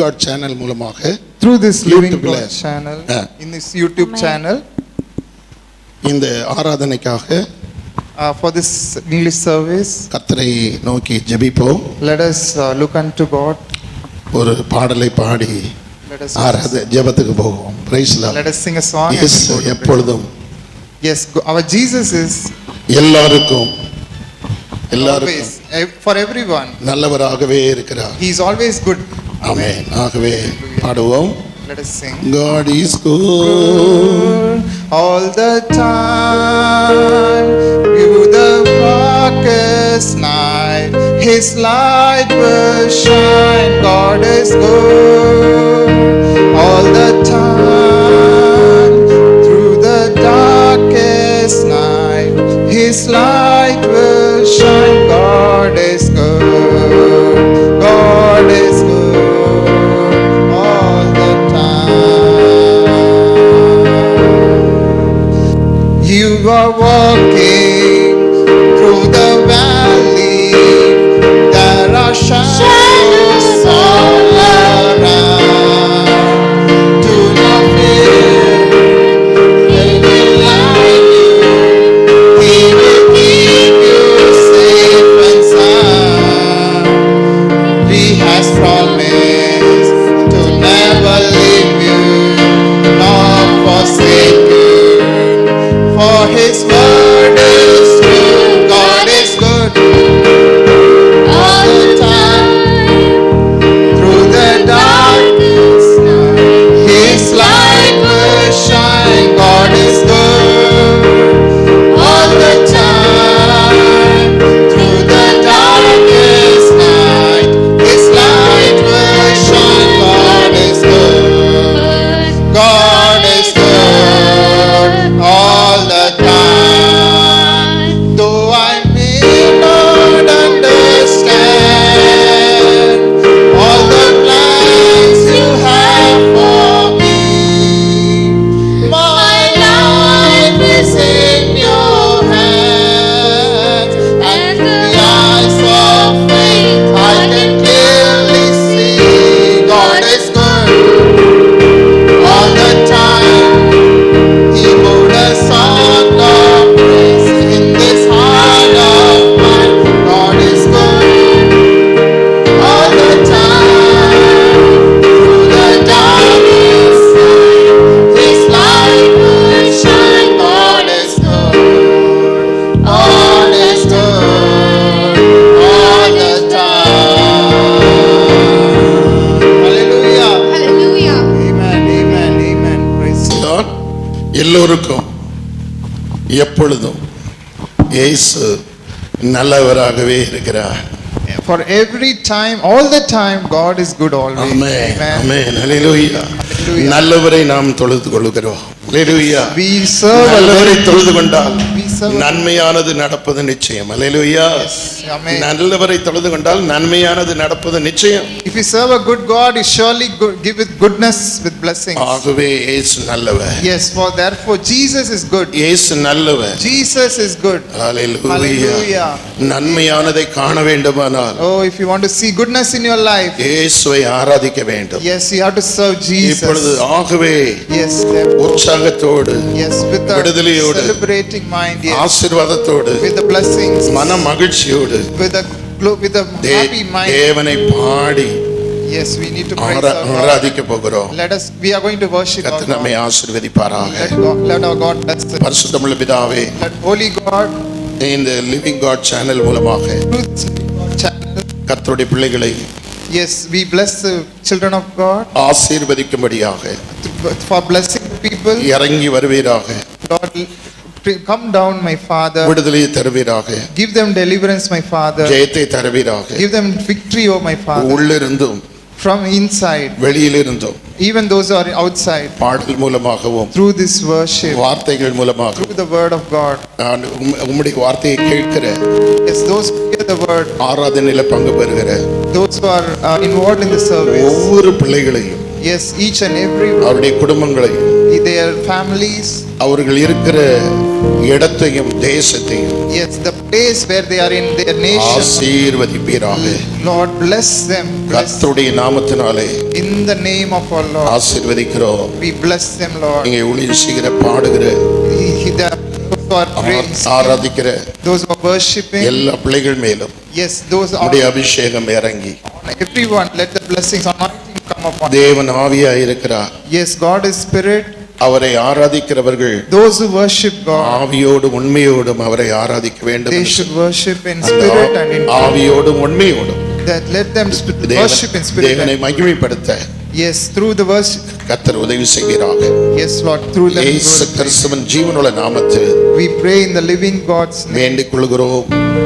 God channel மூலமாக through this Living YouTube God channel, in this YouTube channel, இந்த ஆராதனைக்காக for this English service, கர்த்தரை நோக்கி ஜெபிப்போம். let us look unto God. ஒரு பாடலை பாடி Let us ஜெபத்துக்கு போவோம். Praise the Lord. let us sing a song. Yes, எப்பொழுதும் yes, our Jesus is எல்லாருக்கும் always for everyone. நல்லவராகவே இருக்கிறார். He is always good. ஆமென். ஆகவே பாடுவோம். Let us sing. God is good all the time, through the darkest night, His light will shine. God is good all the time, through the darkest night, His light will shine. God is good. God is good all the time. You are walking through the valley, there are shadows all around. Do not fear, He will guide you, He will keep you safe and sound. He has promised to never leave you nor forsake you, for His word is true. God is good all the time, through the darkest night, His light will shine. God is good all the time, through the darkest night, His light will shine. God is good. God is good all the time. Though I may not understand all the plans you have for me, my life is in your hands, and the eyes of faith I can clearly see. God is good all the time. He wrote a song of praise in this heart of mine. God is good all the time, through the darkest night, His light will shine. God is good. God is good all the time. Hallelujah. Hallelujah. Amen. Amen. Amen. Praise God. God எல்லோருக்கும் எப்பொழுதும் இயேசு நல்லவராகவே இருக்கிறார். For every time, all the time, God is good always. Amen. Amen. Amen. Hallelujah. Hallelujah. நல்லவரை நாம் தொழுது கொள்கிறோம். ஹalleluya. We serve a நல்லவரை very தொழுது கொண்டால் we serve a- நன்மையானது நடப்பது நிச்சயம். ஹalleluya. Yes. Amen. நல்லவரை தொழுது கொண்டால் நன்மையானது நடப்பது நிச்சயம். If you serve a good God, He surely give with goodness, with blessings. ஆகவே இயேசு நல்லவர். Yes, for therefore Jesus is good. இயேசு நல்லவர். Jesus is good. Hallelujah. Hallelujah. நன்மையானதை காண வேண்டுமானால் Oh, if you want to see goodness in your life, இயேசுவை ஆராதிக்க வேண்டும். yes, you have to serve இப்பொழுது Jesus. ஆகவே Yes, therefore, உற்சாகத்தோடு yes, with a விடுதலையோடு, celebrating mind, yes, ஆசீர்வாதத்தோடு, with the blessings, மன மகிழ்ச்சியோடு with a happy mind. தேவனை பாடி Yes, we need to praise our God. ஆராதிக்க போகிறோம். We are going to worship our கர்த்தர் நம்மை God. ஆசீர்வதிப்பாராக. Let our God bless us. பரிசுத்தமுள்ள பிதாவே, Let Holy God, இந்த லிவிங் காட் சேனல் மூலமாக through this channel, கர்த்தருடைய பிள்ளைகளை yes, we bless the children of God ஆசீர்வதிக்கும்படியாக for blessing people. இறங்கி வருவீராக. Lord, come down, my Father. விடுதலையை தருவீராக. Give them deliverance, my Father. ஜெயத்தை தருவீராக. Give them victory, oh my Father. உள்ளிருந்தும் From inside, வெளியிலிருந்தும் even those who are outside, பாடல் மூலமாகவும் through this worship, வார்த்தைகள் மூலமாக through the word of God. நான் உம்முடைய வார்த்தையை கேட்கிற Yes, those who hear the word, ஆராதனையில பங்கு பெறுகிற those who are involved in the service, ஒவ்வொரு பிள்ளைகளையும் yes, each and every அவருடைய குடும்பங்களையும் their families, அவர்கள் இருக்கிற இடத்தையும் தேசத்தையும் Yes, the place where they are in their nation. ஆசீர்வதிப்பீராக. Lord, bless them. Bless கர்த்தருடைய நாமத்தினாலே in the name of our Lord. ஆசீர்வதிக்கிறோம். We bless them, Lord. நீங்க ஊழியம் செய்கிற பாடுகிற Those who are praying, ஆராதிக்கிற those who are worshiping. எல்லா பிள்ளைகள் மேலும் Yes, those are உம்முடைய அபிஷேகம் இறங்கி everyone. Let the blessings anointing come upon. தேவன் ஆவியாய் இருக்கிறார். Yes, God is spirit. அவரை ஆராதிக்கிறவர்கள் Those who worship God, ஆவியோடும் உண்மையோடும் அவரை ஆராதிக்க வேண்டும் they என்று should worship in அந்த spirit and in truth. ஆவியோடும் உண்மையோடும் That let them worship in spirit. தேவனை மகிமைப்படுத்த Yes, through the worship. கர்த்தர் உதவி செய்கிறாங்க. Yes, Lord, through them. இயேசு கிறிஸ்துவின் ஜீவனுள்ள நாமத்தில் We pray in the living God's name. வேண்டிக் கொள்கிறோம்.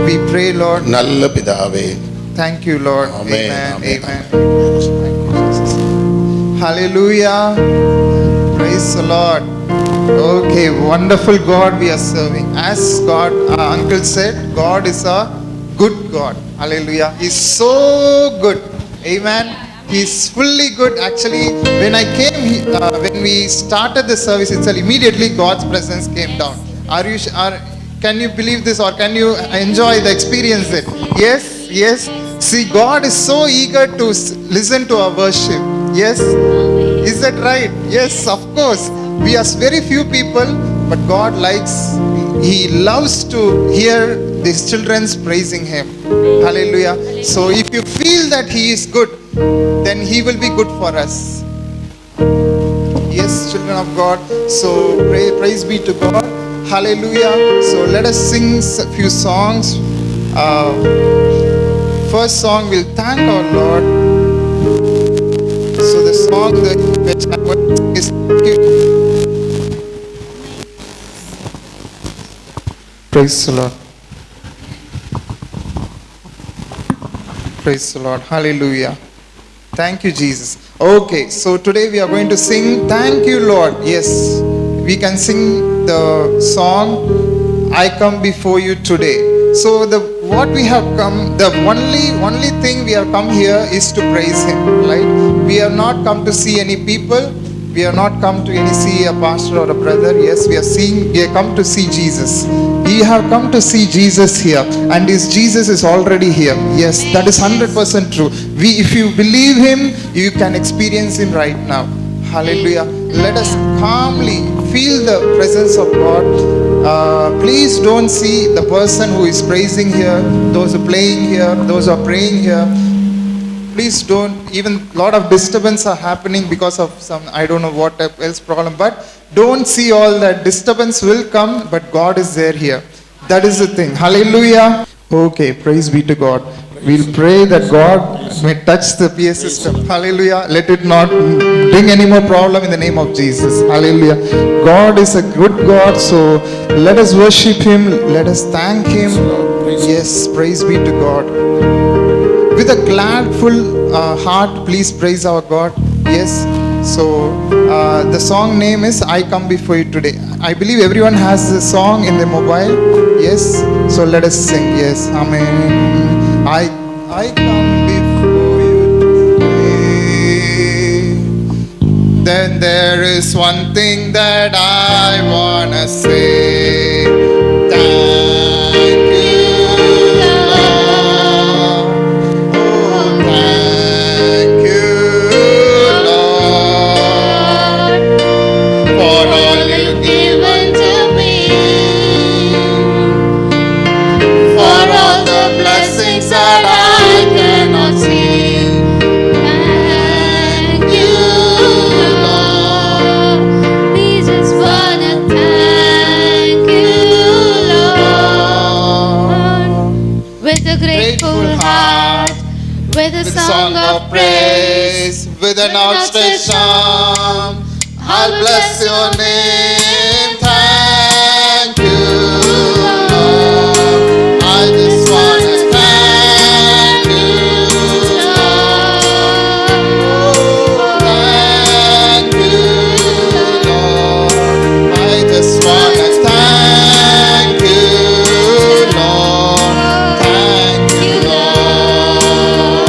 We pray, Lord. நல்ல பிதாவே. Thank you, Lord. Amen. Amen. Amen. Amen. Thank you, Jesus. Hallelujah. Praise the Lord. Okay, wonderful God we are serving. As God, our uncle said, God is a good God. Hallelujah. He's so good. Amen. He's fully good. Actually, when I came, when we started the service itself, immediately God's presence came down. Can you believe this, or can you enjoy the experience it? Yes, yes. See, God is so eager to listen to our worship. Yes, is that right? Yes, of course. We are very few people, but God likes, He loves to hear these children's praising Him. Hallelujah. So if you feel that He is good, then He will be good for us. Yes, children of God. So praise be to God. Hallelujah. So let us sing a few songs. First song, we'll thank our Lord. So the song that which I want is praise the Lord. Praise the Lord. Hallelujah. Thank you, Jesus. Okay, so today we are going to sing Thank You, Lord. Yes, we can sing the song I Come Before You Today. So what we have come, the only thing we have come here is to praise Him, right? We have not come to see any people. We have not come to see a pastor or a brother. Yes, we have come to see Jesus. We have come to see Jesus here, and His Jesus is already here. Yes, that is 100% true. If you believe Him, you can experience Him right now. Hallelujah. Let us calmly feel the presence of God. Please don't see the person who is praising here, those who are playing here, those who are praying here. Please don't, even lot of disturbance are happening because of some, I don't know what else problem, but don't see all that. Disturbance will come, but God is there here. That is the thing. Hallelujah. Okay, praise be to God. We'll pray that God may touch the PA system. Hallelujah. Let it not bring any more problem in the name of Jesus. Hallelujah. God is a good God, so let us worship Him. Let us thank Him. Yes, praise be to God. With a glad, full heart, please praise our God. Yes. So the song name is I Come Before You Today. I believe everyone has the song in their mobile. Yes. So let us sing. Yes. Amen. I come before you today. Then there is one thing that I wanna say. Thank you, Lord. Oh, thank you, Lord, for all you've given to me, for all the blessings that I cannot see. Thank you, Lord. We just wanna thank you, Lord. With a grateful heart, with a With song of praise, with an outstretched arm, I'll bless your name. Thank you, Lord. I just want to thank you, Lord. Oh, thank you, Lord. I just want to thank you, Lord. Thank you, Lord,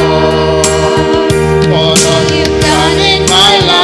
for all you've done in my life.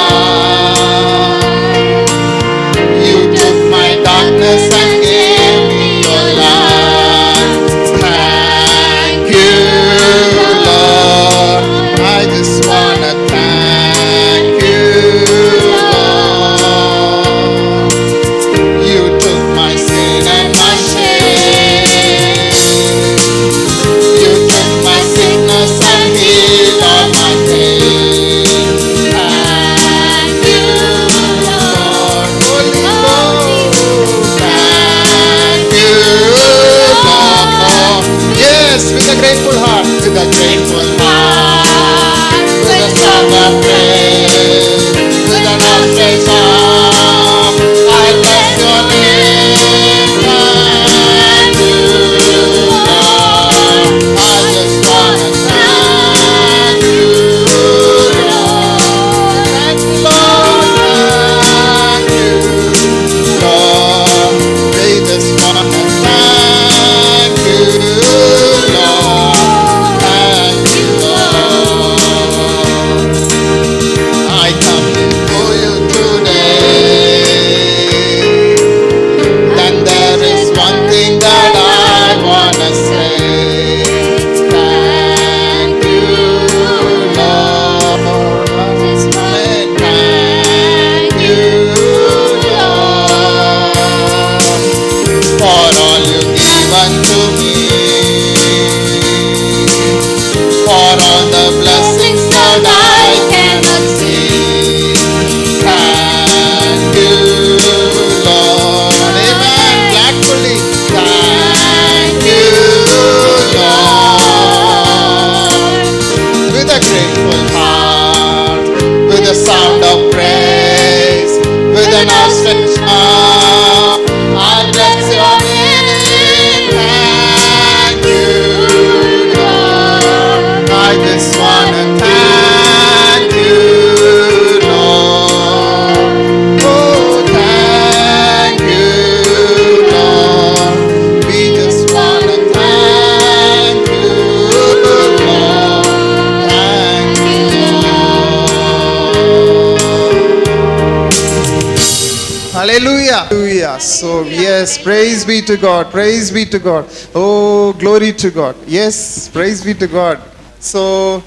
Hallelujah. Hallelujah. So, yes, praise be to God. Praise be to God. Oh, glory to God. Yes, praise be to God. So,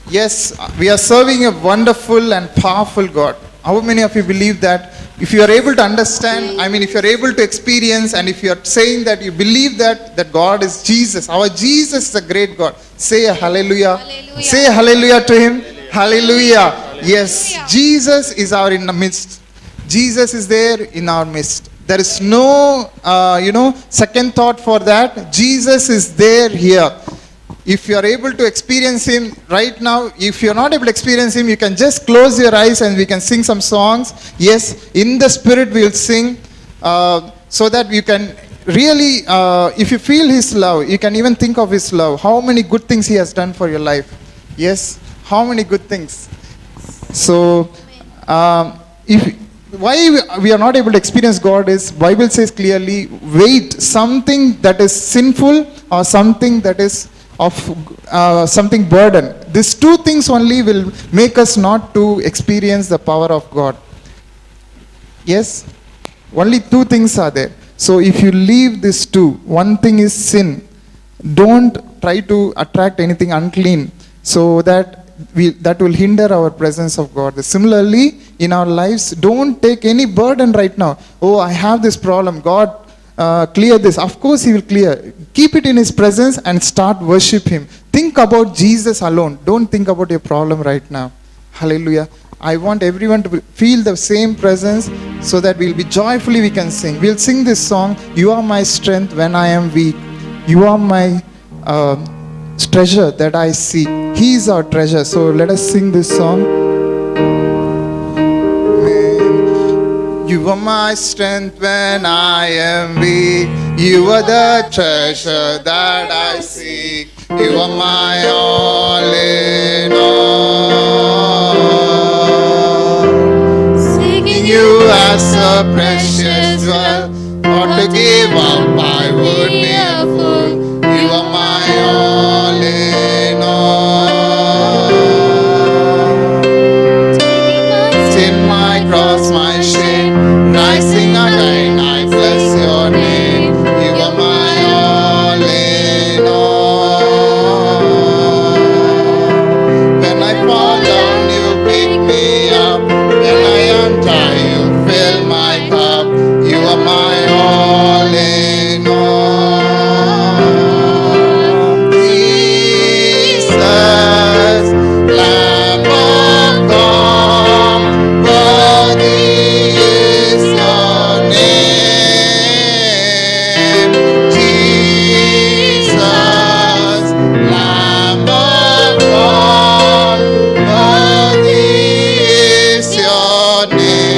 yes, we are serving a wonderful and powerful God. How many of you believe that? If you are able to understand, if you are able to experience, and if you are saying that you believe that God is Jesus, our Jesus is a great God. Say a hallelujah. Hallelujah. Say a hallelujah to Him. Hallelujah. Yes, Jesus is our in the midst. Jesus is there in our midst. There is no, second thought for that. Jesus is there here. If you are able to experience Him right now, if you are not able to experience Him, you can just close your eyes and we can sing some songs. Yes, in the Spirit we will sing, so that you can really, if you feel His love, you can even think of His love. How many good things He has done for your life. Yes, how many good things. So, why we are not able to experience God is, Bible says clearly, wait, something that is sinful or something that is of something burden. These two things only will make us not to experience the power of God. Yes, only two things are there. So if you leave these two, one thing is sin. Don't try to attract anything unclean, so that will hinder our presence of God. Similarly, in our lives, don't take any burden right now. Oh, I have this problem. God, clear this. Of course He will clear. Keep it in His presence and start worship Him. Think about Jesus alone. Don't think about your problem right now. Hallelujah. I want everyone to feel the same presence, so that we'll be joyfully we can sing. We'll sing this song, You Are My Strength When I Am Weak. You are my treasure that I seek. He is our treasure. So let us sing this song. You are my strength when I am weak. You are the treasure that I seek. You are my all in all. Singing You as a precious jewel, not to give up I would be a fool. You are my all in all. Sin, my cross, my shame, rising again, I bless your name. You are my all in all. When I fall down, you pick me up. When I am tired, you fill my cup. You are my all in all. Jesus, Lamb of God, worthy is your name. Jesus, Lamb of God, worthy is your name.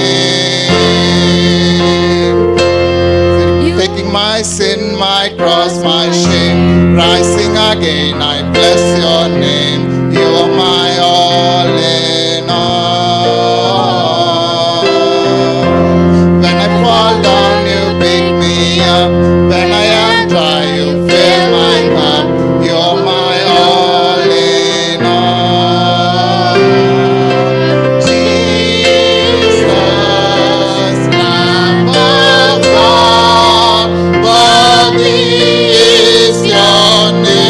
Taking my sin, my cross, my shame, rising again, I bless your name. You are my all in all. When I fall down, you pick me up. When I am dry, you fill my cup. You are my all in all. Jesus, Lamb of God, worthy is your name.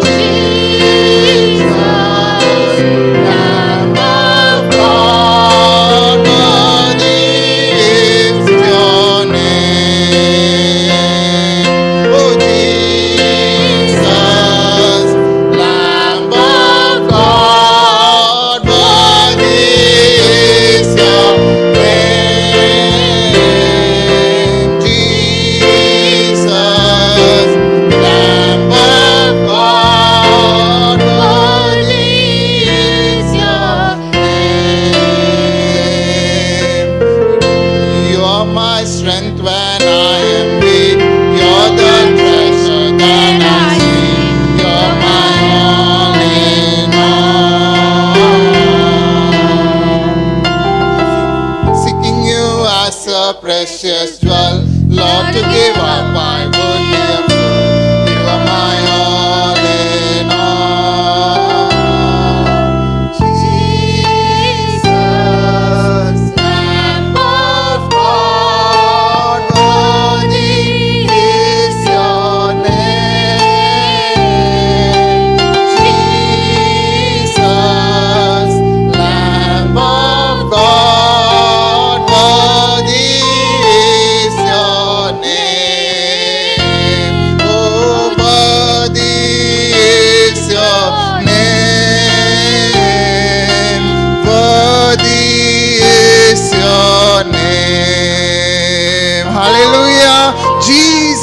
Jesus, Lamb of God, worthy is your name. Oh, Jesus, Lamb of God, worthy is your name. Jesus, Lamb of God, worthy is your name. You are my strength when I am weak. You're the treasure that I seek. You're my all in all. Seeking you as a precious jewel, Lord, to give up I would be a fool. You are my all in all. Jesus,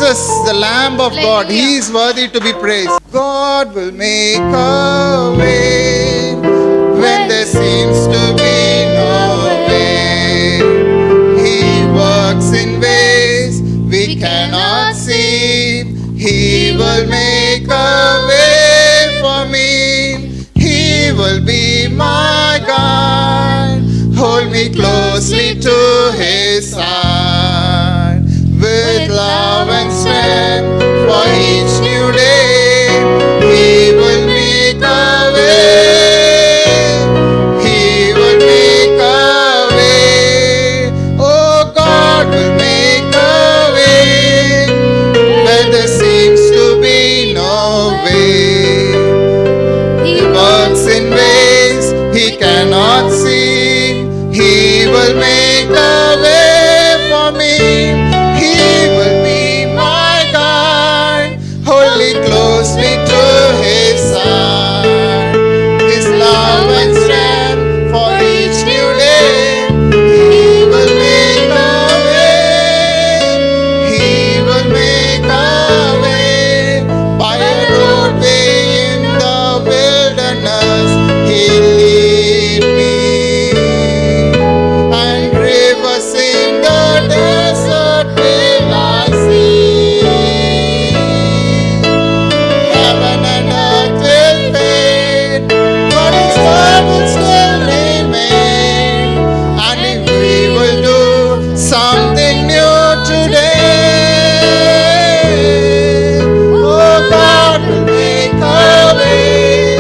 Jesus, the Lamb of God. He Hallelujah. is worthy to be praised. God will make a way when there seems to be no way. He works in ways we cannot see. He will make a way for me. He will be my guide. Hold me closely to His side. With love and strength for each new day, He will make a way. He will make a way. Oh, God will make a way when there seems to be no way. He works in ways He cannot see. He will make a way for me. He will be my guide. Hold me closely to His side. His love and strength for each new day. He will make a way. He will make a way by a roadway in the wilderness. He'll lead me, and rivers in the desert will I see. Heaven and earth will fade, but His word will still remain. And if we will do something new today, oh, God will make a way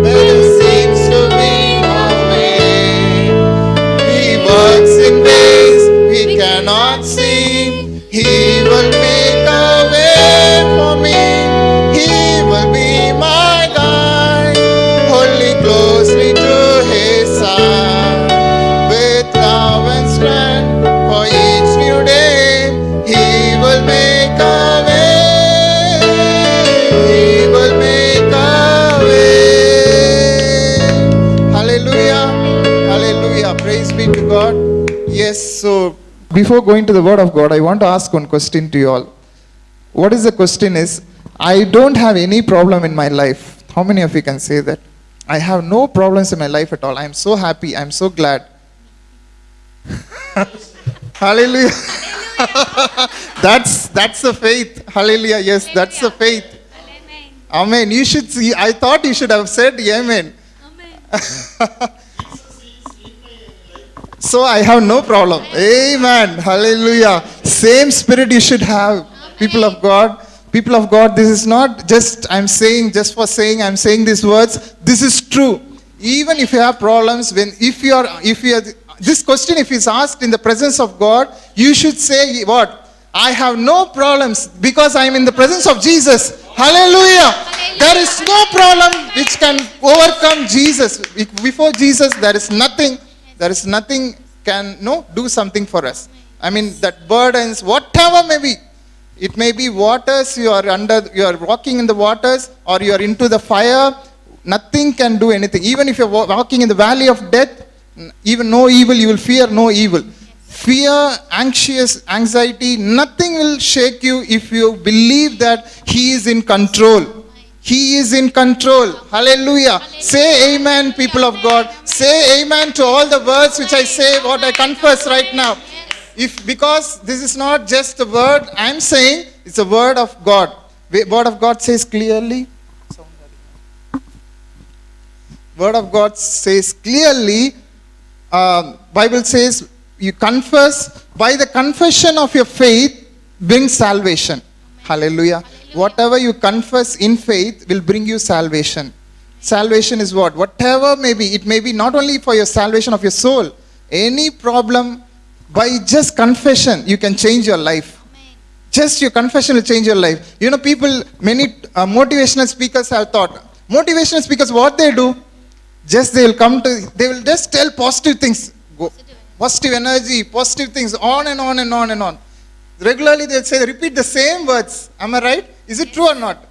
where there seems to be no way. He works in ways we cannot see. He will make a way for me. He will be my guide. Hold me closely to His side. With love and strength for each new day, He will make a way. He will make a way. Hallelujah. Hallelujah. Praise be to God. Yes, so before going to the Word of God, I want to ask one question to you all. What is the question is, I don't have any problem in my life. How many of you can say that? I have no problems in my life at all. I am so happy. I am so glad. Hallelujah. That's the faith. Hallelujah. Yes, that's the faith. Amen. You should see. I thought you should have said amen. So I have no problem. Amen. Hallelujah. Same spirit you should have, people of God. People of God, this is not just I'm saying just for saying I'm saying these words. This is true. Even if you have problems, if you are this question, if it's asked in the presence of God, you should say what? I have no problems because I am in the presence of Jesus. Hallelujah. There is no problem which can overcome Jesus. Before Jesus, there is nothing can do something for us. I mean, that burdens, whatever may be. It may be waters, you are walking in the waters, or you are into the fire. Nothing can do anything. Even if you are walking in the valley of death, even no evil, you will fear no evil. Fear, anxiety, nothing will shake you if you believe that He is in control. He is in control. Hallelujah. Say amen, people of God. Say amen to all the words which I say, what I confess right now. Because this is not just a word I'm saying, it's a word of God. Word of God says clearly. Word of God says clearly, Bible says, you confess, by the confession of your faith brings salvation. Hallelujah. Whatever you confess in faith will bring you salvation. Salvation is what? Whatever may be. It may be not only for your salvation of your soul. Any problem, by just confession, you can change your life. Just your confession will change your life. You know, many motivational speakers have thought. Motivational speakers, what they do? They will just tell positive things. Positive energy, positive things, on and on and on and on. Regularly they'll say, repeat the same words. Am I right? Is it true or not?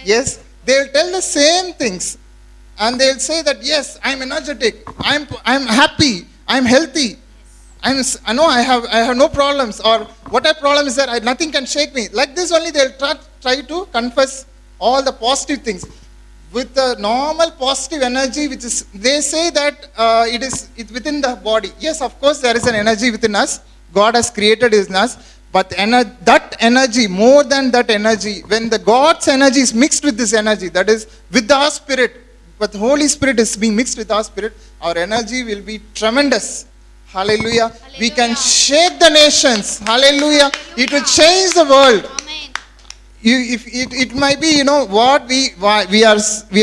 Yes. They will tell the same things. And they'll say that, yes, I'm energetic, I'm happy, I'm healthy. I know I have no problems, or what a problem is that nothing can shake me. Like this only they'll try to confess all the positive things with the normal positive energy, which is, they say that it's within the body. Yes, of course there is an energy within us. God has created in us, but that energy, more than that energy, when the God's energy is mixed with this energy, that is with our spirit, but the Holy Spirit is being mixed with our spirit, our energy will be tremendous. Hallelujah. We can shake the nations. Hallelujah. It will change the world. Amen. It might be, what we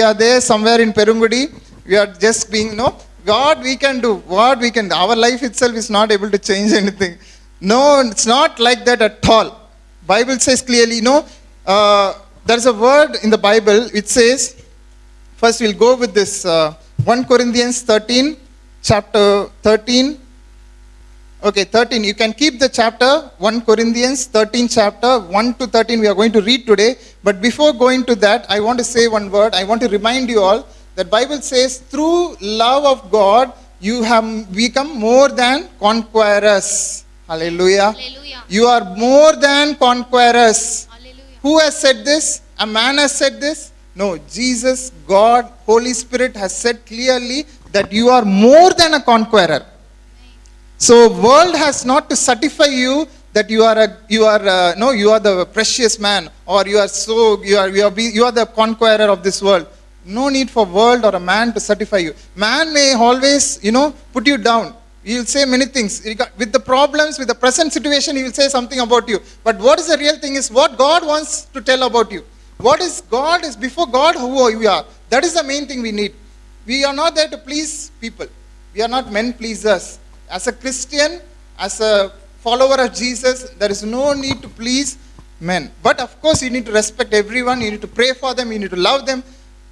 are there somewhere in Perungudi. We are just being, God, we can do what we can. Our life itself is not able to change anything. No, it's not like that at all. Bible says clearly, there's a word in the Bible. It says, first we'll go with this 1 Corinthians 13, chapter 13. Okay, 13. You can keep the chapter, 1 Corinthians 13 chapter, 1 to 13 we are going to read today. But before going to that, I want to say one word. I want to remind you all that Bible says, through love of God, you have become more than conquerors. Hallelujah. Hallelujah. You are more than conquerors. Hallelujah. Who has said this? A man has said this? No, Jesus, God, Holy Spirit has said clearly that you are more than a conqueror. So world has not to certify you that you are the precious man, or you are the conqueror of this world. No need for world or a man to certify you. Man may always, put you down. He will say many things. With the problems, with the present situation, he will say something about you. But what is the real thing is what God wants to tell about you. What is God is before God who you are. That is the main thing we need. We are not there to please people. We are not men pleasers. As a Christian, as a follower of Jesus, there is no need to please men. But of course, you need to respect everyone. You need to pray for them. You need to love them.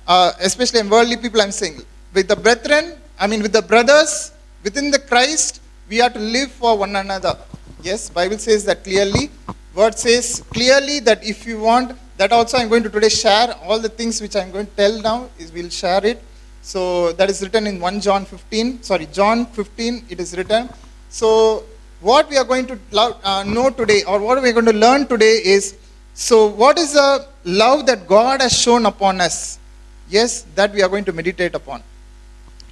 Especially in worldly people, I'm saying. With the brethren, with the brothers, within the Christ, we are to live for one another. Yes, Bible says that clearly. Word says clearly that if you want, that also I'm going to today share all the things which I'm going to tell now, we'll share it. So that is written in John 15, it is written. So what we are going to know today, or what we are going to learn today is, so what is the love that God has shown upon us? Yes, that we are going to meditate upon.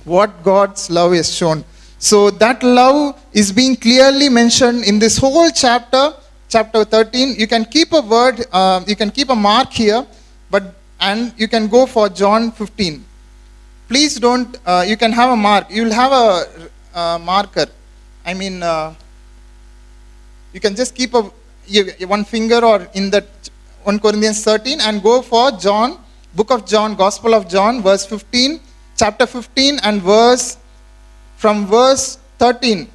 What God's love is shown. So that love is being clearly mentioned in this whole chapter 13. You can keep a word, you can keep a mark here, and you can go for John 15. Please don't, you can have a mark. You will have a marker. You can just keep one finger or in that 1 Corinthians 13 and go for John, book of John, Gospel of John, verse 15, chapter 15 and from verse 13.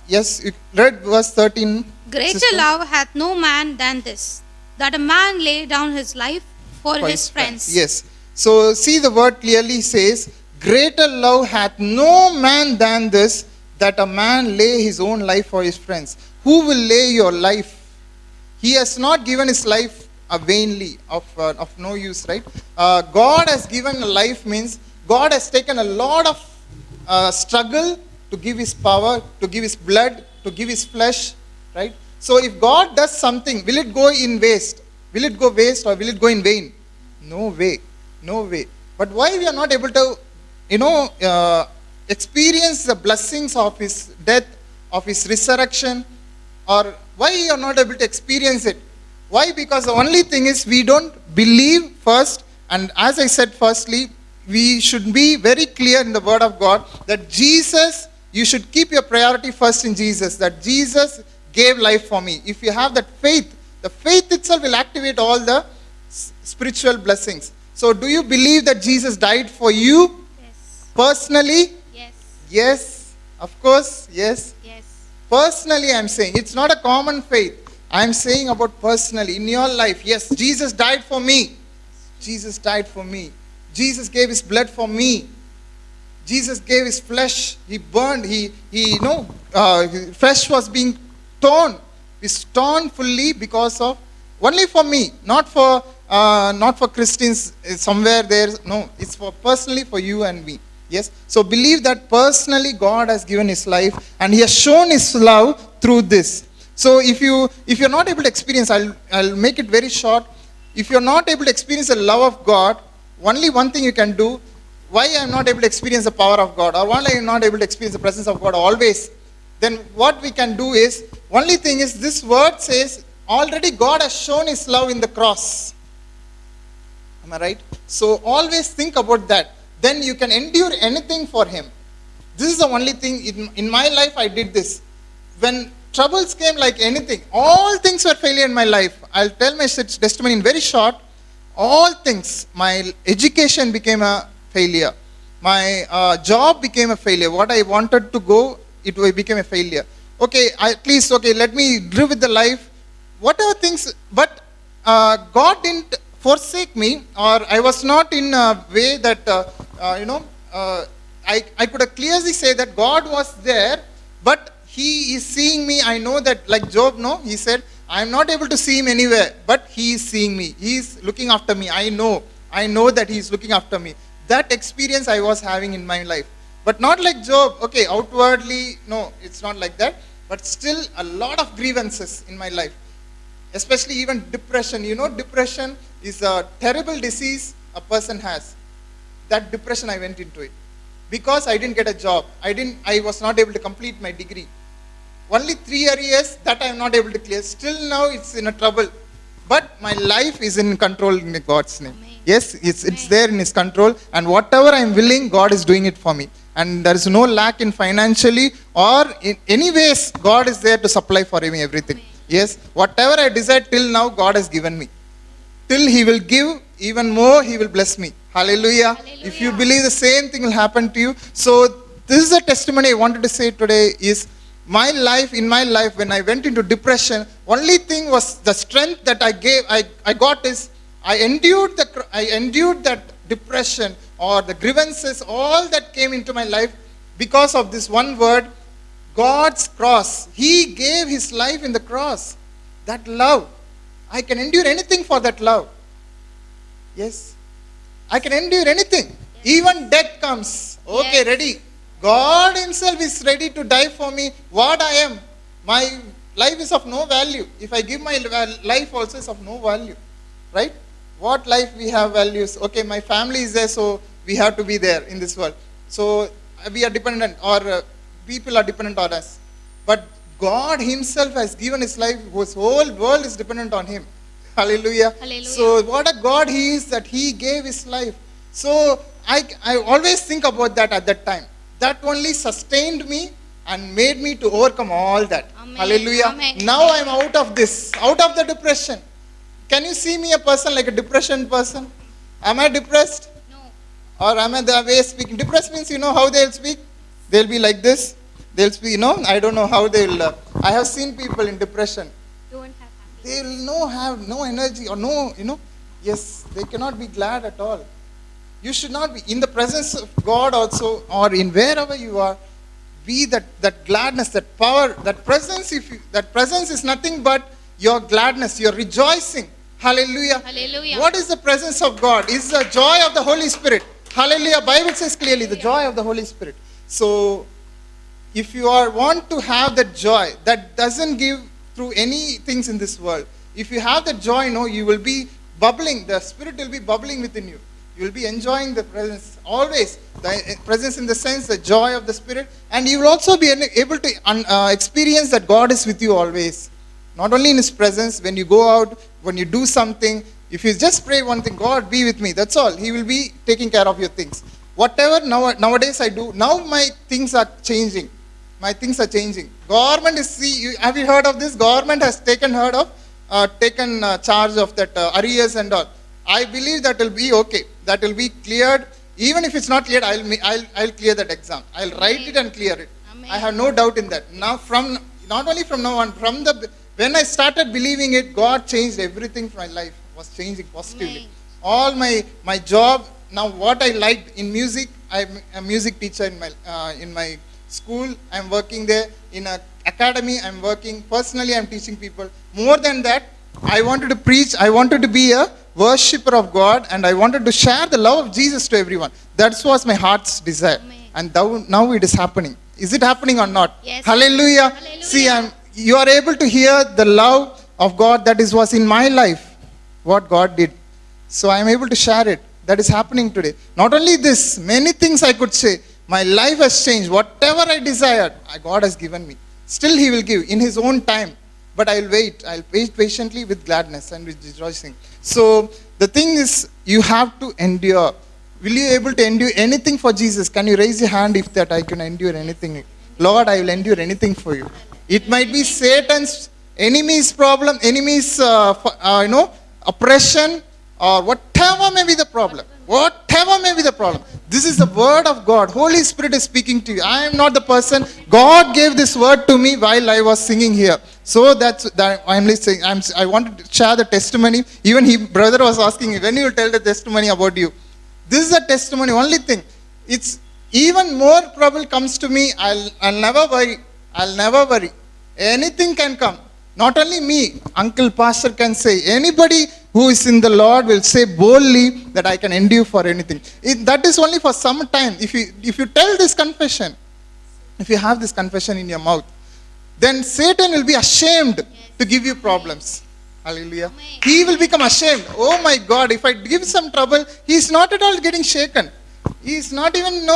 Yes, you read verse 13. Greater sister? love hath no man than this, that a man lay down his life for his friends. Yes. So see, the word clearly says, greater love hath no man than this, that a man lay his own life for his friends. Who will lay your life? He has not given his life vainly, of no use, right? God has given a life means God has taken a lot of struggle to give his power, to give his blood, to give his flesh, right? So if God does something, will it go in waste? Will it go waste or will it go in vain? No way. No way. But why we are not able to, experience the blessings of his death, of his resurrection, or why we are not able to experience it? Why? Because the only thing is we don't believe first, and as I said firstly, we should be very clear in the word of God that Jesus, you should keep your priority first in Jesus, that Jesus gave life for me. If you have that faith, the faith itself will activate all the spiritual blessings. So do you believe that Jesus died for you? Yes. Personally? Yes. Yes. Of course, yes. Yes. Personally, I'm saying. It's not a common faith. I'm saying about personally, in your life. Yes, Jesus died for me. Jesus died for me. Jesus gave his blood for me. Jesus gave his flesh. He burned. Flesh was being torn. It's torn fully because of, only for me, not for Christians somewhere there. No, it's for personally for you and me. Yes. So believe that personally God has given his life and he has shown his love through this. So if you're not able to experience, I'll make it very short. If you're not able to experience the love of God, only one thing you can do. Why I'm not able to experience the power of God, or why I'm not able to experience the presence of God always, then what we can do is, only thing is, this word says already God has shown his love in the cross. Am I right? So always think about that. Then you can endure anything for him. This is the only thing in my life I did this. When troubles came like anything, all things were failure in my life. I'll tell my testimony in very short. All things, my education became a failure. My job became a failure. What I wanted to go, it became a failure. Okay, at least, okay, let me live with the life. Whatever things, but God didn't forsake me, or I was not in a way that, I could clearly say that God was there, but he is seeing me. I know that, like Job, no, he said, I am not able to see him anywhere, but he is seeing me. He is looking after me. I know that he is looking after me. That experience I was having in my life. But not like Job, okay, outwardly, no, it's not like that. But still a lot of grievances in my life. Especially even depression. You know, depression is a terrible disease a person has. That depression, I went into it. Because I didn't get a job. I was not able to complete my degree. Only 3 areas that I am not able to clear. Still now it's in a trouble. But my life is in control in God's name. Amen. Yes, it's there in his control. And whatever I am willing, God is doing it for me. And there is no lack in financially or in any ways. God is there to supply for me everything. Amen. Yes, whatever I desired till now, God has given me. Till he will give even more, he will bless me. Hallelujah. Hallelujah. If you believe, the same thing will happen to you. So this is a testimony I wanted to say today is, my life, in my life, when I went into depression, only thing was the strength that I got is, I endured that depression or the grievances, all that came into my life because of this one word, God's cross. He gave his life in the cross. That love. I can endure anything for that love. Yes. I can endure anything. Yes. Even death comes. Okay, Yes. ready. God himself is ready to die for me. What I am. My life is of no value. If I give my life also is of no value. Right? What life we have values? Okay, my family is there, so we have to be there in this world. So we are dependent, or people are dependent on us. But God himself has given his life, whose whole world is dependent on him. Hallelujah. Hallelujah. So what a God he is, that he gave his life. So I always think about that at that time. That only sustained me and made me to overcome all that. Amen. Hallelujah. Amen. Now I'm out of this, out of the depression. Can you see me a person like a depression person? Am I depressed? No. Or am I the way speaking? Depressed means, you know how they'll speak? They'll be like this. They'll speak, I don't know how they'll. I have seen people in depression. Don't have happiness. They'll have no energy or no, yes, they cannot be glad at all. You should not be in the presence of God also, or in wherever you are. Be that gladness, that power, that presence. That presence is nothing but your gladness, your rejoicing. Hallelujah. Hallelujah. What is the presence of God? It's the joy of the Holy Spirit. Hallelujah. Bible says clearly, the joy of the Holy Spirit. So, if you want to have that joy, that doesn't give through any things in this world. If you have that joy, you will be bubbling. The Spirit will be bubbling within you. You will be enjoying the presence always. The presence in the sense, the joy of the Spirit. And you will also be able to experience that God is with you always. Not only in his presence, when you go out, when you do something, if you just pray one thing, God be with me, that's all. He will be taking care of your things. Whatever nowadays I do, now my things are changing. My things are changing. Government is, have you heard of this? Government has taken charge of that arrears and all. I believe that will be okay. That will be cleared. Even if it's not cleared, I'll clear that exam. I'll write it and clear it. Amen. I have no doubt in that. Now not only from now on, when I started believing it, God changed everything from my life. Was changing positively. Amen. All my job, now what I liked in music, I'm a music teacher in my school. I'm working there. In an academy, I'm working. Personally, I'm teaching people. More than that, I wanted to preach. I wanted to be a worshipper of God, and I wanted to share the love of Jesus to everyone. That was my heart's desire. Amen. And now it is happening. Is it happening or not? Yes. Hallelujah. Hallelujah. See, you are able to hear the love of God that was in my life, what God did. So I am able to share it. That is happening today. Not only this, many things I could say. My life has changed. Whatever I desired, God has given me. Still He will give in His own time. But I'll wait. I'll wait patiently with gladness and with rejoicing. So the thing is, you have to endure. Will you able to endure anything for Jesus? Can you raise your hand if that I can endure anything? Lord, I will endure anything for you. It might be Satan's enemy's problem, enemy's oppression, or whatever may be the problem. Whatever may be the problem. This is the word of God. Holy Spirit is speaking to you. I am not the person. God gave this word to me while I was singing here. So that I'm listening. I wanted to share the testimony. Even brother was asking me, when you will tell the testimony about you? This is a testimony, only thing. It's even more trouble comes to me, I'll never worry. I'll never worry. Anything can come. Not only me, Uncle Pastor can say, anybody who is in the Lord will say boldly that I can endure for anything. That is only for some time. If you tell this confession, if you have this confession in your mouth, then Satan will be ashamed to give you problems. Hallelujah. Amen. He will become ashamed. Oh my God, if I give some trouble, he is not at all getting shaken. He is not even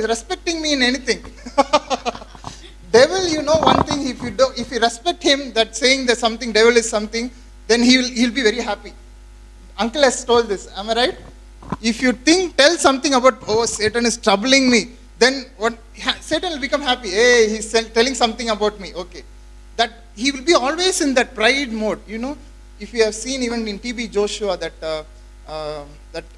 respecting me in anything. Devil, one thing, if you respect him, that saying that something, devil is something, then he'll be very happy. Uncle has told this, am I right? If you tell something about, Satan is troubling me, then Satan will become happy. Hey, he's telling something about me. Okay. That he will be always in that pride mode. If you have seen even in TB Joshua, that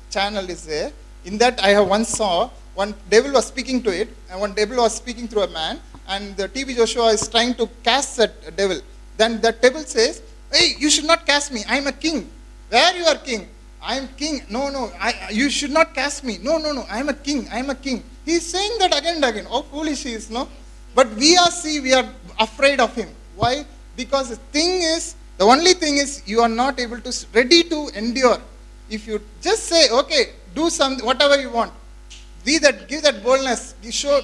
channel is there. In that I have once saw, one devil was speaking to it, and one devil was speaking through a man, and the TB Joshua is trying to cast that devil. Then that devil says, hey, you should not cast me. I am a king. Where you are king? I am king. No, you should not cast me. No, I am a king. I am a king. He is saying that again and again. Oh, foolish he is, no? But we are afraid of him. Why? Because the only thing is, you are not ready to endure. If you just say, okay, do something, whatever you want, give that boldness,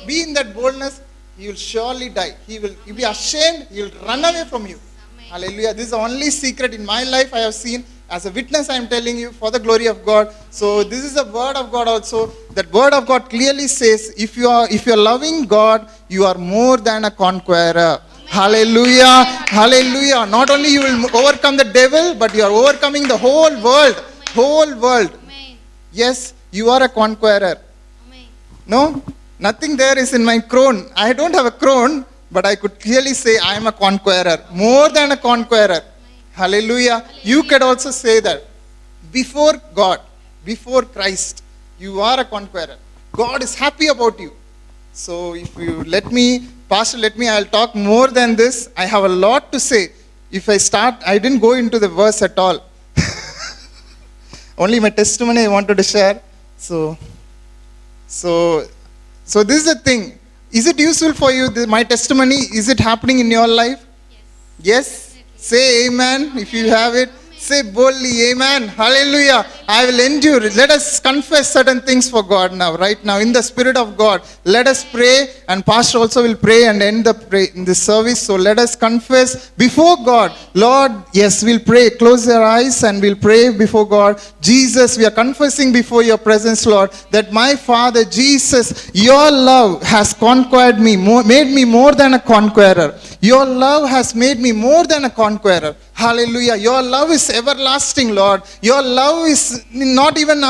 be in that boldness, he will surely die. He will be ashamed, he will run away from you. Amen. Hallelujah. This is the only secret in my life I have seen. As a witness, I am telling you, for the glory of God. So this is the word of God also. That word of God clearly says, if you are loving God, you are more than a conqueror. Hallelujah. Hallelujah. Not only you will overcome the devil, but you are overcoming the whole world. Whole world. Amen. Yes, you are a conqueror. Amen. No, nothing there is in my crown. I don't have a crown, but I could clearly say I am a conqueror. More than a conqueror. Hallelujah. You could also say that. Before God, before Christ, you are a conqueror. God is happy about you. So if you Pastor, I'll talk more than this. I have a lot to say. If I start, I didn't go into the verse at all. Only my testimony I wanted to share. So this is the thing. Is it useful for you, my testimony? Is it happening in your life? Yes? Say amen if you have it. Say boldly amen. Hallelujah. I will endure. Let us confess certain things for God now, right now, in the Spirit of God. Let us pray, and Pastor also will pray and end in this service. So let us confess before God. Lord, yes, we'll pray. Close your eyes and we'll pray before God. Jesus, we are confessing before your presence, Lord, that my Father, Jesus, your love has conquered me, made me more than a conqueror. Your love has made me more than a conqueror. Hallelujah. Your love is everlasting, Lord. Your love is not even,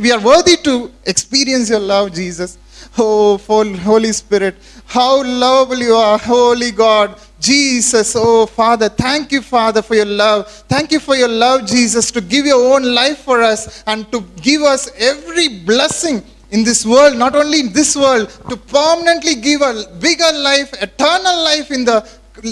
we are worthy to experience your love, Jesus. Oh, Holy Spirit, how lovable you are, Holy God. Jesus, oh Father, thank you, Father, for your love. Thank you for your love, Jesus, to give your own life for us and to give us every blessing in this world, not only in this world, to permanently give a bigger life, eternal life in the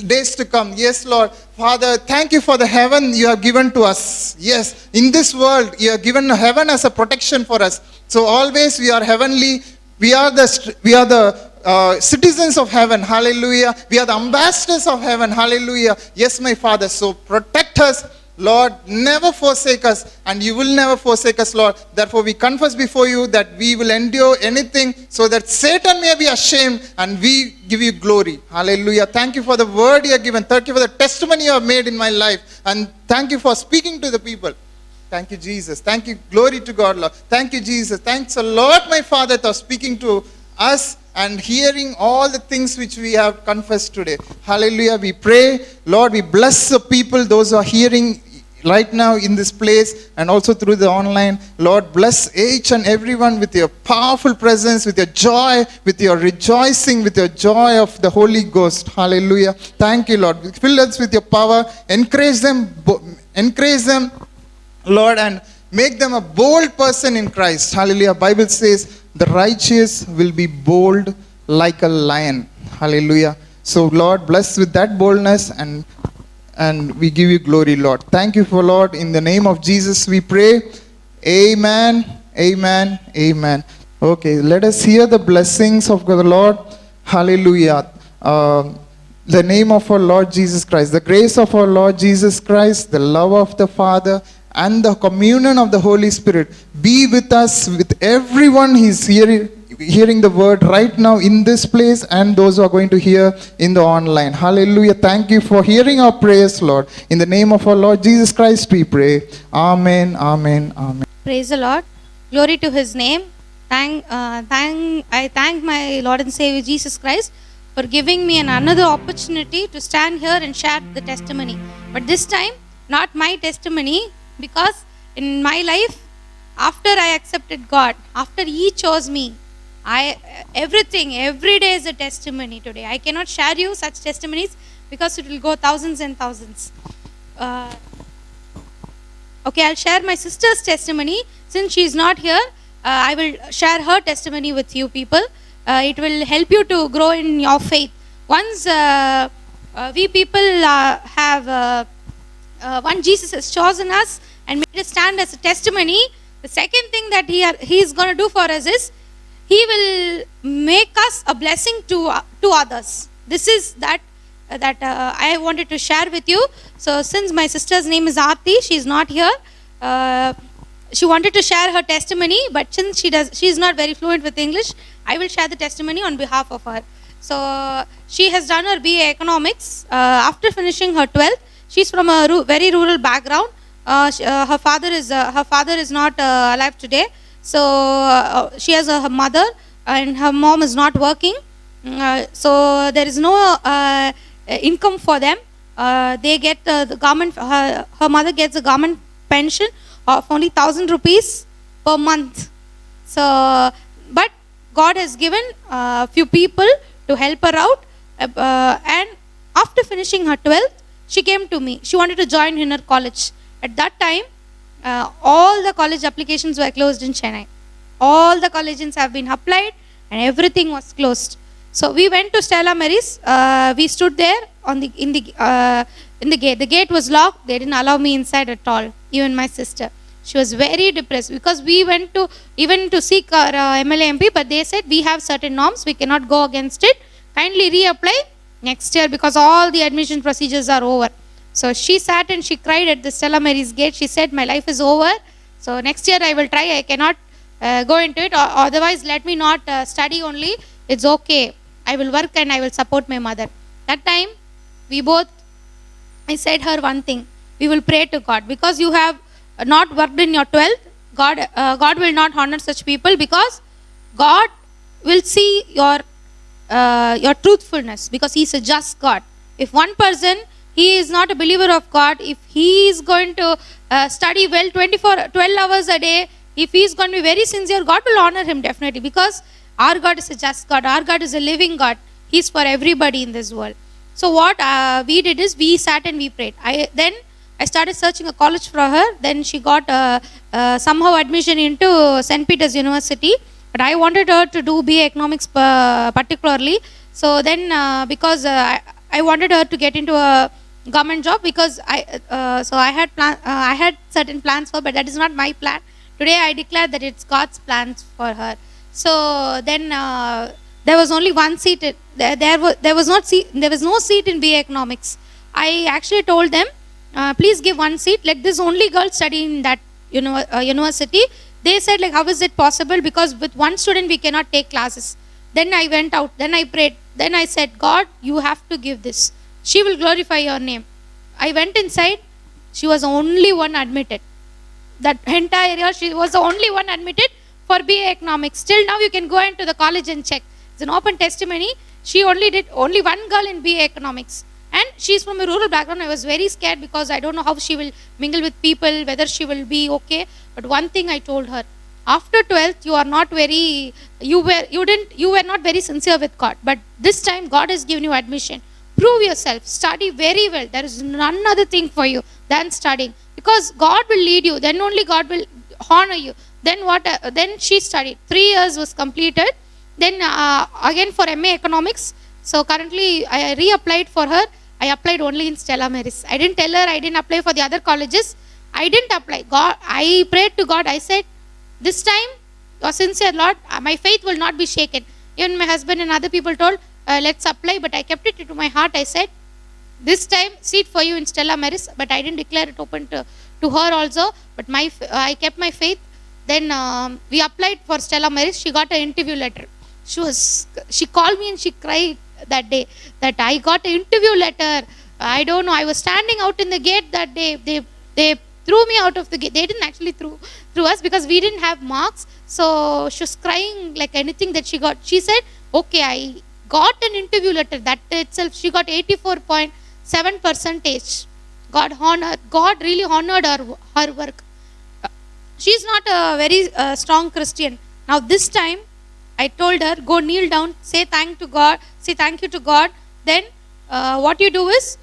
days to come. Yes, Lord. Father, thank you for the heaven you have given to us. Yes, in this world, you have given heaven as a protection for us. So always we are heavenly. We are the citizens of heaven. Hallelujah. We are the ambassadors of heaven. Hallelujah. Yes, my Father. So protect us. Lord, never forsake us, and you will never forsake us, Lord. Therefore, we confess before you that we will endure anything so that Satan may be ashamed and we give you glory. Hallelujah. Thank you for the word you have given. Thank you for the testimony you have made in my life. And thank you for speaking to the people. Thank you, Jesus. Thank you. Glory to God, Lord. Thank you, Jesus. Thanks a lot, my Father, for speaking to us and hearing all the things which we have confessed today. Hallelujah. We pray, Lord, we bless the people, those who are hearing right now in this place and also through the online. Lord, bless each and everyone with your powerful presence, with your joy, with your rejoicing, with your joy of the Holy Ghost. Hallelujah. Thank you, Lord. Fill us with your power. Encourage them, Lord, and make them a bold person in Christ. Hallelujah. Bible says the righteous will be bold like a lion. Hallelujah. So, Lord, bless with that boldness, and we give you glory, Lord. Thank you for, Lord. In the name of Jesus we pray. Amen. Amen. Amen. Okay, let us hear the blessings of the Lord. Hallelujah. The name of our Lord Jesus Christ, the grace of our Lord Jesus Christ, the love of the Father, and the communion of the Holy Spirit be with us, with everyone who is hearing the word right now in this place, and those who are going to hear in the online. Hallelujah. Thank you for hearing our prayers, Lord. In the name of our Lord Jesus Christ we pray. Amen. Amen. Amen. Praise the Lord. Glory to his name. I thank my Lord and Savior Jesus Christ for giving me another opportunity to stand here and share the testimony. But this time, not my testimony, because in my life, after I accepted God, after he chose me, every day is a testimony today. I cannot share you such testimonies because it will go thousands and thousands. Okay, I'll share my sister's testimony. Since she is not here, I will share her testimony with you people. It will help you to grow in your faith. Once we people once Jesus has chosen us and made us stand as a testimony, the second thing that he is going to do for us is he will make us a blessing to others. This is that I wanted to share with you. So since my sister's name is Aarti, she is not here. She wanted to share her testimony, but since she is not very fluent with English, I will share the testimony on behalf of her. So she has done her BA Economics after finishing her 12th. She's from a very rural background. Her father is not alive today. So she has her mother, and her mom is not working. So there is no income for them. They get the government. Her mother gets a government pension of only 1,000 rupees per month. So, but God has given a few people to help her out. And after finishing her 12th, she came to me. She wanted to join in her college. At that time, all the college applications were closed in Chennai. All the colleges have been applied and everything was closed. So we went to Stella Maris. We stood there in the gate. The gate was locked. They didn't allow me inside at all, even my sister. She was very depressed because we went to even to seek our MLA MP, but they said we have certain norms. We cannot go against it. Kindly reapply next year because all the admission procedures are over. So she sat and she cried at the Stella Maris gate. She said, my life is over. So next year I will try. I cannot go into it. Or otherwise, let me not study only. It's okay. I will work and I will support my mother. That time, I said her one thing. We will pray to God. Because you have not worked in your 12th, God will not honor such people because God will see your truthfulness because he is a just God. If one person, he is not a believer of God, if he is going to study well 12 hours a day, if he is going to be very sincere, God will honor him definitely because our God is a just God. Our God is a living God. He is for everybody in this world. So what we did is we sat and we prayed. Then I started searching a college for her. Then she got somehow admission into St. Peter's University. But I wanted her to do BA Economics particularly. So then because I wanted her to get into a government job because I had certain plans for her, but that is not my plan. Today I declare that it's God's plans for her. So then there was only one seat. There was no seat in BA Economics. I actually told them please give one seat. Let this only girl study in that university. They said like, how is it possible? Because with one student we cannot take classes. Then I went out. Then I prayed. Then I said, God, you have to give this. She will glorify your name. I went inside. She was the only one admitted. That entire year she was the only one admitted for BA Economics. Still now you can go into the college and check. It's an open testimony. She only did only one girl in BA Economics. And she's from a rural background. I was very scared because I don't know how she will mingle with people, whether she will be okay. But one thing I told her, after 12th you are not very, you were not very sincere with God. But this time God has given you admission. Prove yourself. Study very well. There is none other thing for you than studying. Because God will lead you. Then only God will honor you. Then what? Then she studied. 3 years was completed. Then again for MA Economics. So currently I reapplied for her. I applied only in Stella Maris. I didn't tell her I didn't apply for the other colleges. I didn't apply. God, I prayed to God. I said, this time, your sincere Lord, my faith will not be shaken. Even my husband and other people told, let's apply. But I kept it into my heart. I said, this time, seat for you in Stella Maris. But I didn't declare it open to her also. But I kept my faith. Then we applied for Stella Maris. She got an interview letter. She called me and she cried that day that I got an interview letter. I don't know. I was standing out in the gate that day. They threw me out of the gate. They didn't actually threw us because we didn't have marks. So she was crying like anything that she got. She said, okay, I got an interview letter. That itself, she got 84.7%. God really honored her work. She's not a very strong Christian. Now this time, I told her, go kneel down, say thank you to God. Then what you do is,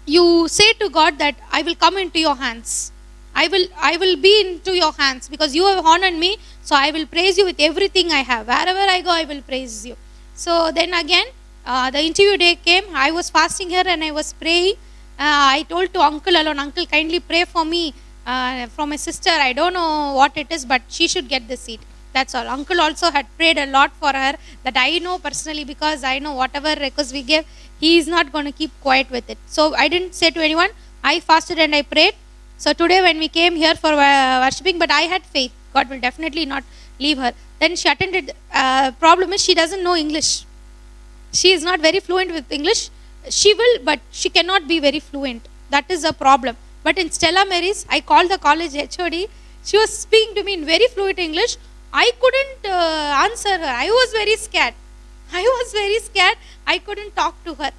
you say to God that I will come into your hands. I will be into your hands because you have honored me. So I will praise you with everything I have. Wherever I go, I will praise you. So then again, the interview day came. I was fasting here and I was praying. I told to uncle alone, uncle, kindly pray for me from my sister. I don't know what it is, but she should get the seat. That's all. Uncle also had prayed a lot for her, that I know personally, because I know whatever request we give, he is not going to keep quiet with it. So I didn't say to anyone. I fasted and I prayed. So today when we came here for worshipping, but I had faith. God will definitely not leave her. Then she attended. Problem is she doesn't know English. She is not very fluent with English. She will, but she cannot be very fluent. That is a problem. But in Stella Maris, I called the college HOD. She was speaking to me in very fluent English. I couldn't answer her. I was very scared. I couldn't talk to her.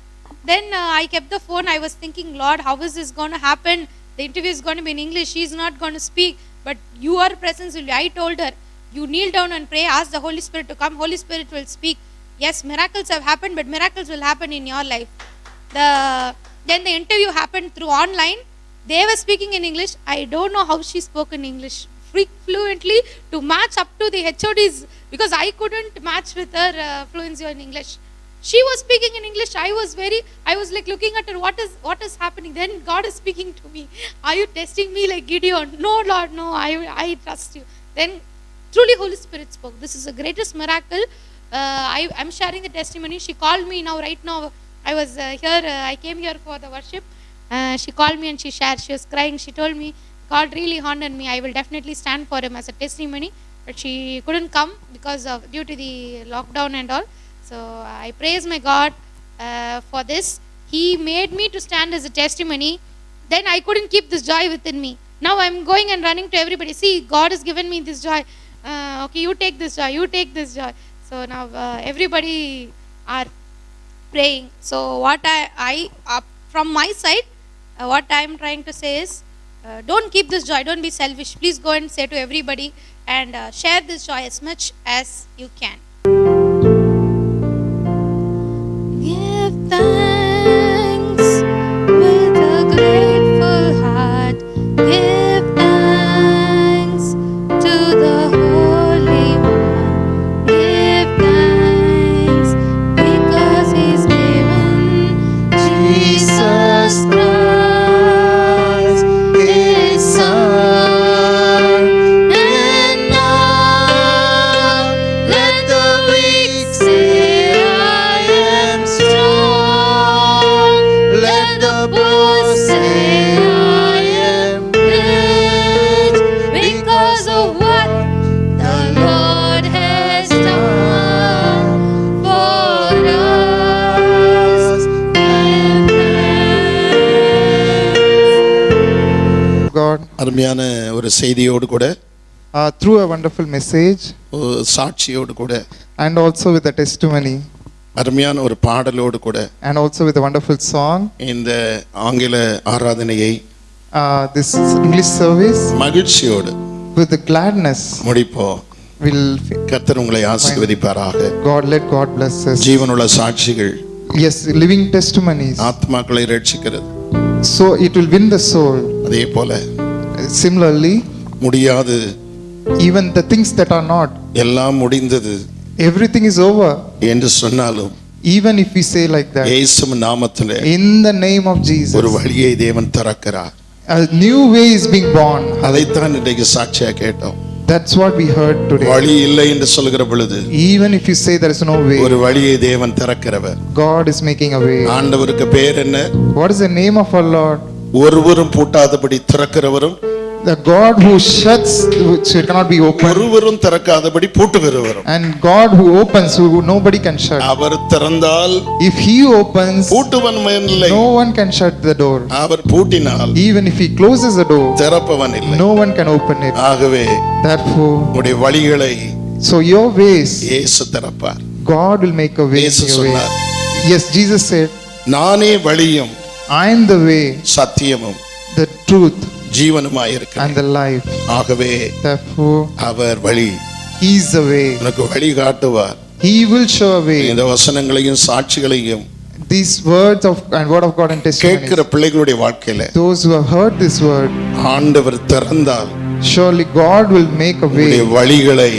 Then I kept the phone. I was thinking, Lord, how is this going to happen? The interview is going to be in English. She is not going to speak. But your presence will be. I told her, you kneel down and pray. Ask the Holy Spirit to come. Holy Spirit will speak. Yes, miracles have happened, but miracles will happen in your life. Then the interview happened through online. They were speaking in English. I don't know how she spoke in English fluently to match up to the HODs, because I couldn't match with her fluency in English. She was speaking in English. I was like looking at her. What is happening? Then God is speaking to me. Are you testing me like Gideon? No, Lord, no. I trust you. Then truly Holy Spirit spoke. This is the greatest miracle. I'm sharing the testimony. She called me right now. I was here. I came here for the worship. She called me and she shared. She was crying. She told me, God really honored me. I will definitely stand for him as a testimony. But she couldn't come because of due to the lockdown and all. So I praise my God for this. He made me to stand as a testimony. Then I couldn't keep this joy within me. Now I'm going and running to everybody. See, God has given me this joy. Okay, you take this joy. You take this joy. So now everybody are praying. So what I from my side, what I'm trying to say is, don't keep this joy. Don't be selfish. Please go and say to everybody and share this joy as much as you can. Give thanks with a grateful heart. Give thanks to the Holy One. Give thanks because He's given Jesus Christ, His Son. And now let the அருமையான ஒரு செய்தியோடு கூட through a wonderful message ஒரு சாட்சியோடு கூட and also with a testimony அருமையான ஒரு பாடலோடு கூட and also with a wonderful song. இந்த ஆங்கில ஆராதனையை This English service மகிழ்ச்சியோடு with the gladness முடிப்போம். will கர்த்தர் உங்களை ஆசீர்வதிப்பாராக. God, let God bless us. ஜீவனுள்ள சாட்சிகள் Yes, living testimonies. ஆத்மாக்களை ரட்சிக்கிறது. So it will win the soul. அதே போல Similarly, முடியாது, even the things that are not, எல்லாம் முடிந்தது everything is over. என்று சொன்னாலும் Even if we say like that, இயேசுவின் நாமத்திலே in the name of Jesus, ஒரு வழியை தேவன் திறக்கிறார். a new way is being born. அதைத்தான் இன்றைக்கு சாட்சியா கேட்டோம். That's what we heard today. வழி இல்லை என்று சொல்கிற பொழுது Even if you say there is no way, ஒரு வழியை தேவன் திறக்கிறவர். God is making a way. ஆண்டவருக்கு பேர் என்ன? What is the name of our Lord? ஒருவரும் பூட்டாதபடி திறக்கிறவரும், The God who shuts, which cannot be opened, ஒருவரும் திறக்காதபடி பூட்டுகிறவரும். and God who opens, who nobody can shut. அவர் திறந்தால் If He opens, பூட்டுவன் இல்லை. no one can shut the door. Our பூட்டினால் Even if He closes the door, திறப்பவன் இல்லை. no one can open it. ஆகவே Therefore, உடைய வழிகளை so your ways, இயேசு திறப்பார். God will make a way. இயேசு in your way. சொன்னார், Yes, Jesus said, நானே வழியும் I am the way, சத்தியமும் the truth, ஜீவனுமாயிருக்கிறேன். and the life. ஆகவே Therefore, அவர் வழி, He is the way. உனக்கு வழி காட்டுவார். He will show a way. இந்த வசனங்களையும் சாட்சிகளையும் These words of and word of God and testimonies, கேட்கிற பிள்ளைகளுடைய வாழ்க்கையில those who have heard this word, ஆண்டவர் திறந்தால் surely God will make a உடைய way. வழிகளை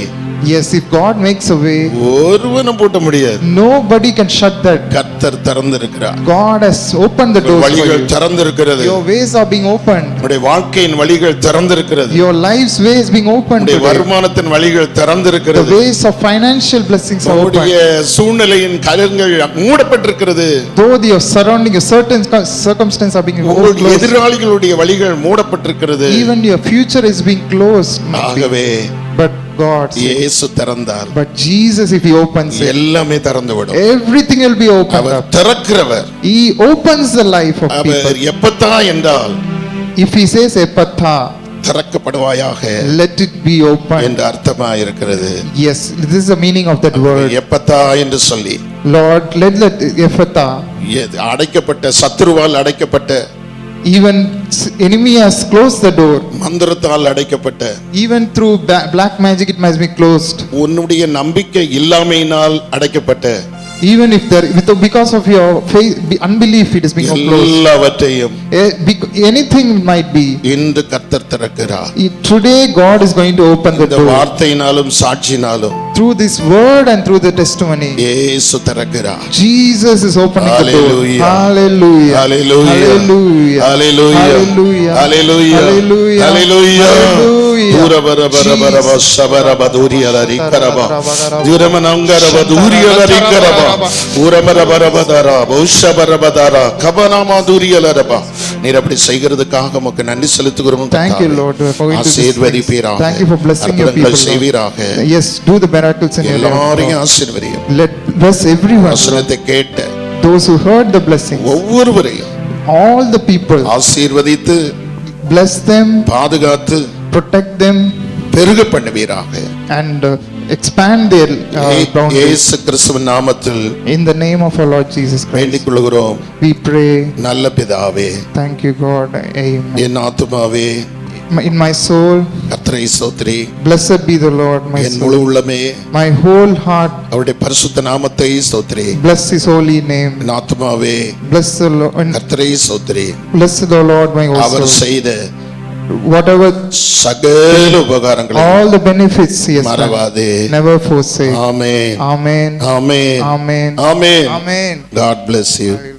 Yes, if God makes a way, ஒருவனும் பூட்ட முடியாது. nobody can shut that. கர்த்தர் திறந்திருக்கிறார். God has opened the doors for வழிகள் you. திறந்திருக்கிறது. Your ways are being opened. உடைய வாழ்க்கையின் வழிகள் திறந்திருக்கிறது. Your life's way is being opened உடைய today. வருமானத்தின் வழிகள் The திறந்திருக்கிறது. ways of financial blessings are உடைய opened. சூழ்நிலையின் கலங்கள் மூடப்பட்டிருக்கிறது. Though your surrounding, your certain circumstances are being உங்களுடைய closed, எதிராளிகளுடைய வழிகள் மூடப்பட்டிருக்கிறது. even your future is being closed. ஆகவே But God, இயேசு திறந்தால் but Jesus, if He opens it, எல்லாமே திறந்துவிடும். everything will be opened our up. திறக்கிறவர். He opens the life of our people. எப்பத்தா என்றால் If He says epatha, திறக்கப்படுவாயாக let it be opened. என்று அர்த்தமாயிருக்கிறது. Yes, this is the meaning of that word. எப்பத்தா என்று சொல்லி Lord, let ephatha. அடைக்கப்பட்ட சத்துருவால் அடைக்கப்பட்ட, Even enemy has closed the door. மந்திரத்தால் அடைக்கப்பட்ட, Even through black magic it must be closed. உன்னுடைய நம்பிக்கை இல்லாமையினால் அடைக்கப்பட்ட Even if there, because of your faith, unbelief, it is being closed. எல்லாவற்றையும் Anything might be. இன்று கர்த்தர் திறக்கிறார். Today God is going to open the இந்த door. வார்த்தையினாலும் சாட்சியினாலும் Through this word and through the testimony, இயேசு திறக்கிறார். Jesus is opening the door. Hallelujah. Hallelujah. Hallelujah. Hallelujah. Hallelujah. Hallelujah. Hallelujah. Hallelujah. Hallelujah. Hallelujah. தூரபரபரபரப சபரபதூரியலரிக்கரப தூரமனங்கரபதூரியலரிக்கரப ஊரபரபரபதரா பௌஷபரபதரா கபனாமாதூரியலரப. நீர் அப்படி செய்கிறதுக்காக உமக்கு நன்றி செலுத்துகிறோம். Thank you, Lord, for going to this place. ஆசீர்வதிப்பீராக. Thank you for blessing your அற்புதங்கள் people, Lord. செய்வீராக. Yes, do the miracles in your life. எல்லாரையும் ஆசீர்வதியும். Let bless everyone. வசனத்தை கேட்ட Those who heard the blessing, ஒவ்வொருவரையும் all the people, ஆசீர்வதித்து bless them, பாதுகாத்து protect them, பெருக பண்ணுவீராக. and expand their boundaries. இயேசு கிறிஸ்துவின் நாமத்தில் In the name of our Lord Jesus Christ, வேண்டிக் கொள்கிறோம். we pray. நல்ல பிதாவே, Thank you, God. Amen. என் ஆத்துமாவே In my soul, கர்த்தரை ஸ்தோத்திரி. blessed be the Lord, my N soul. முழு உள்ளமே My whole heart, அவருடைய பரிசுத்த நாமத்தை ஸ்தோத்திரி. bless His holy name. என் ஆத்துமாவே Bless the Lord. கர்த்தரை ஸ்தோத்திரி. Bless the Lord, my whole our soul. செய்த Whatever, சகல உபகாரங்களை all the benefits He has done, மறவாதே. never forsake. Amen. Amen. Amen. Amen. Amen. Amen. God bless you. Hallelujah.